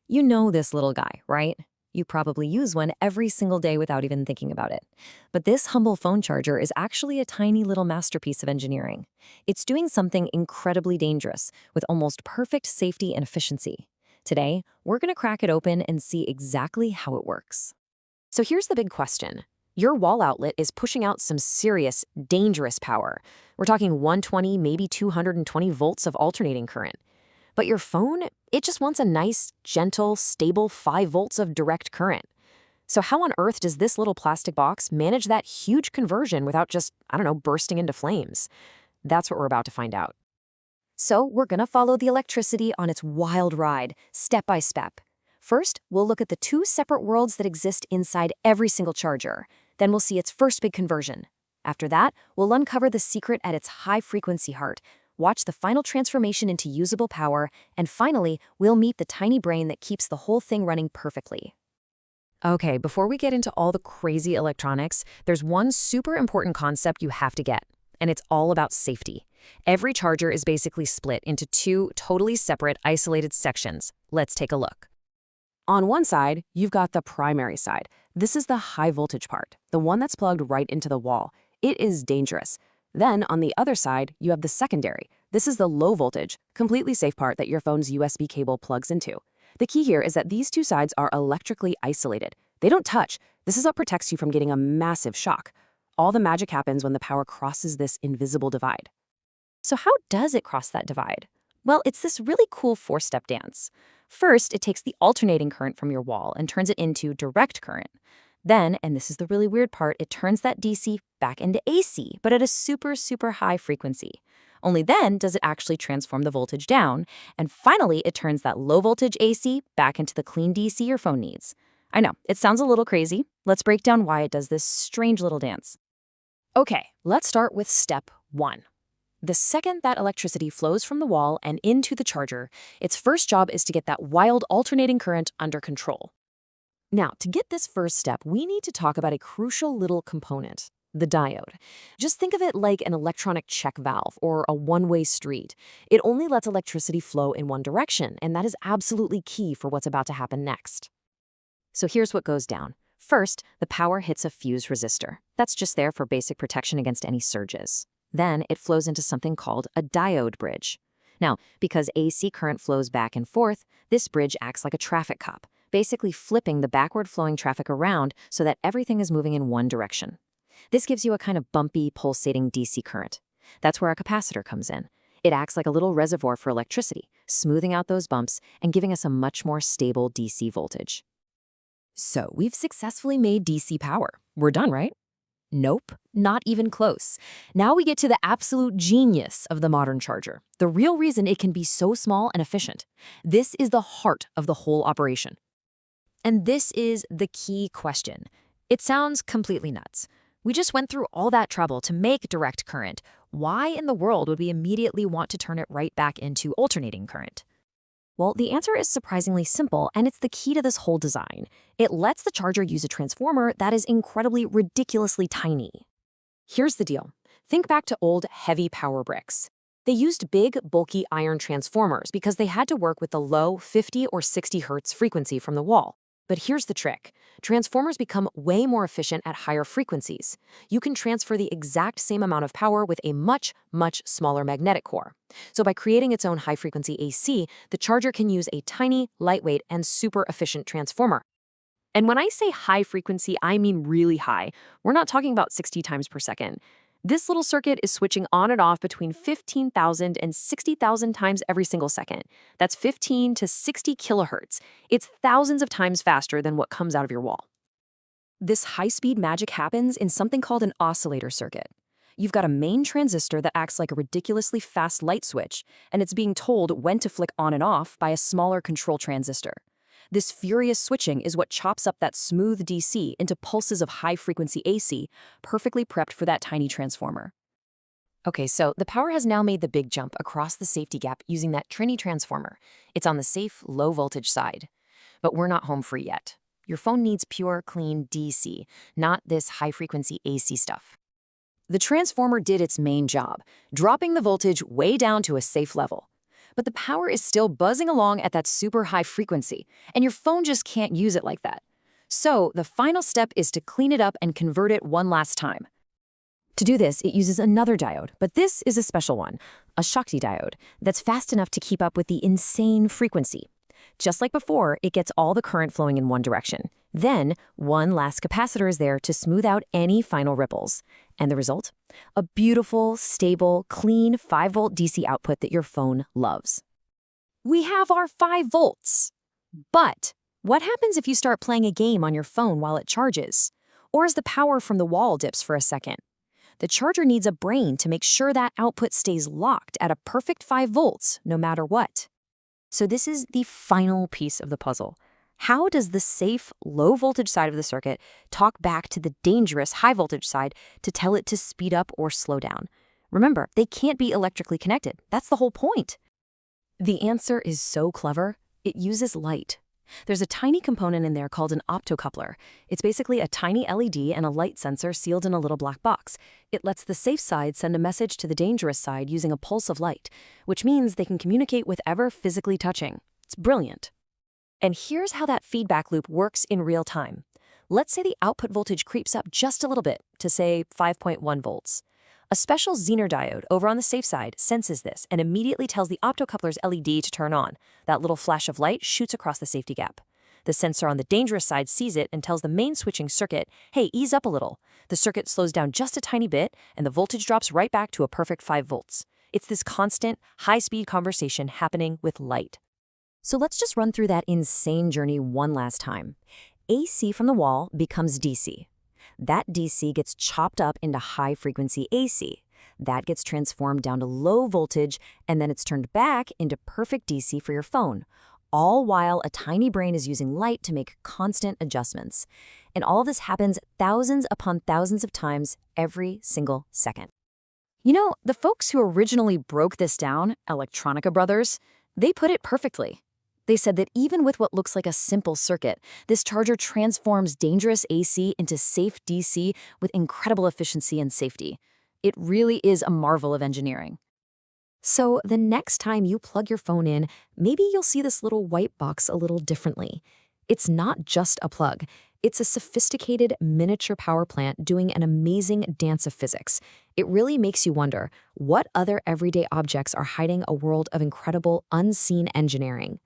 You know this little guy, right? You probably use one every single day without even thinking about it. But this humble phone charger is actually a tiny little masterpiece of engineering. It's doing something incredibly dangerous with almost perfect safety and efficiency. Today, we're going to crack it open and see exactly how it works. So here's the big question. Your wall outlet is pushing out some serious, dangerous power. We're talking 120, maybe 220 volts of alternating current. But your phone, it just wants a nice, gentle, stable 5 volts of direct current. So how on earth does this little plastic box manage that huge conversion without just, bursting into flames? That's what we're about to find out. So we're going to follow the electricity on its wild ride, step by step. First, we'll look at the two separate worlds that exist inside every single charger. Then we'll see its first big conversion. After that, we'll uncover the secret at its high-frequency heart, watch the final transformation into usable power, and finally, we'll meet the tiny brain that keeps the whole thing running perfectly. Okay, before we get into all the crazy electronics, there's one super important concept you have to get, and it's all about safety. Every charger is basically split into two totally separate, isolated sections. Let's take a look. On one side, you've got the primary side. This is the high voltage part, the one that's plugged right into the wall. It is dangerous. Then, on the other side, you have the secondary. This is the low voltage, completely safe part that your phone's USB cable plugs into. The key here is that these two sides are electrically isolated. They don't touch. This is what protects you from getting a massive shock. All the magic happens when the power crosses this invisible divide. So how does it cross that divide? Well, it's this really cool four-step dance. First, it takes the alternating current from your wall and turns it into direct current. Then, and this is the really weird part, it turns that DC back into AC, but at a super, super high frequency. Only then does it actually transform the voltage down, and finally it turns that low voltage AC back into the clean DC your phone needs. I know, it sounds a little crazy. Let's break down why it does this strange little dance. Okay, let's start with step 1. The second that electricity flows from the wall and into the charger, its first job is to get that wild alternating current under control. Now, to get this first step, we need to talk about a crucial little component, the diode. Just think of it like an electronic check valve or a one-way street. It only lets electricity flow in one direction, and that is absolutely key for what's about to happen next. So here's what goes down. First, the power hits a fuse resistor. That's just there for basic protection against any surges. Then it flows into something called a diode bridge. Now, because AC current flows back and forth, this bridge acts like a traffic cop, basically flipping the backward flowing traffic around so that everything is moving in one direction. This gives you a kind of bumpy, pulsating DC current. That's where a capacitor comes in. It acts like a little reservoir for electricity, smoothing out those bumps and giving us a much more stable DC voltage. So we've successfully made DC power. We're done, right? Nope, not even close. Now we get to the absolute genius of the modern charger, the real reason it can be so small and efficient. This is the heart of the whole operation. And this is the key question. It sounds completely nuts. We just went through all that trouble to make direct current. Why in the world would we immediately want to turn it right back into alternating current? Well, the answer is surprisingly simple, and it's the key to this whole design. It lets the charger use a transformer that is incredibly, ridiculously tiny. Here's the deal. Think back to old, heavy power bricks. They used big, bulky iron transformers because they had to work with the low 50 or 60 hertz frequency from the wall. But here's the trick. Transformers become way more efficient at higher frequencies. You can transfer the exact same amount of power with a much, much smaller magnetic core. So by creating its own high-frequency AC, the charger can use a tiny, lightweight, and super efficient transformer. And when I say high frequency, I mean really high. We're not talking about 60 times per second. This little circuit is switching on and off between 15,000 and 60,000 times every single second. That's 15 to 60 kilohertz. It's thousands of times faster than what comes out of your wall. This high-speed magic happens in something called an oscillator circuit. You've got a main transistor that acts like a ridiculously fast light switch, and it's being told when to flick on and off by a smaller control transistor. This furious switching is what chops up that smooth DC into pulses of high-frequency AC, perfectly prepped for that tiny transformer. Okay, so the power has now made the big jump across the safety gap using that Trini transformer. It's on the safe, low-voltage side. But we're not home free yet. Your phone needs pure, clean DC, not this high-frequency AC stuff. The transformer did its main job, dropping the voltage way down to a safe level. but the power is still buzzing along at that super high frequency, and your phone just can't use it like that. So the final step is to clean it up and convert it one last time. To do this, it uses another diode, but this is a special one, a Shakti diode, that's fast enough to keep up with the insane frequency. Just like before, it gets all the current flowing in one direction. Then, one last capacitor is there to smooth out any final ripples. And the result? A beautiful, stable, clean 5-volt DC output that your phone loves. We have our 5 volts. But what happens if you start playing a game on your phone while it charges? Or as the power from the wall dips for a second? The charger needs a brain to make sure that output stays locked at a perfect 5 volts no matter what. So this is the final piece of the puzzle. How does the safe, low-voltage side of the circuit talk back to the dangerous, high-voltage side to tell it to speed up or slow down? Remember, they can't be electrically connected. That's the whole point. The answer is so clever, it uses light. There's a tiny component in there called an optocoupler. It's basically a tiny LED and a light sensor sealed in a little black box. It lets the safe side send a message to the dangerous side using a pulse of light, which means they can communicate with ever physically touching. It's brilliant. And here's how that feedback loop works in real time. Let's say the output voltage creeps up just a little bit to, say, 5.1 volts. A special Zener diode over on the safe side senses this and immediately tells the optocoupler's LED to turn on. That little flash of light shoots across the safety gap. The sensor on the dangerous side sees it and tells the main switching circuit, hey, ease up a little. The circuit slows down just a tiny bit, and the voltage drops right back to a perfect 5 volts. It's this constant, high-speed conversation happening with light. So let's just run through that insane journey one last time. AC from the wall becomes DC. That DC gets chopped up into high-frequency AC. That gets transformed down to low voltage, and then it's turned back into perfect DC for your phone, all while a tiny brain is using light to make constant adjustments. And all of this happens thousands upon thousands of times every single second. You know, the folks who originally broke this down, Electronica Brothers, they put it perfectly. They said that even with what looks like a simple circuit, this charger transforms dangerous AC into safe DC with incredible efficiency and safety. It really is a marvel of engineering. So the next time you plug your phone in, maybe you'll see this little white box a little differently. It's not just a plug. It's a sophisticated miniature power plant doing an amazing dance of physics. It really makes you wonder, what other everyday objects are hiding a world of incredible unseen engineering?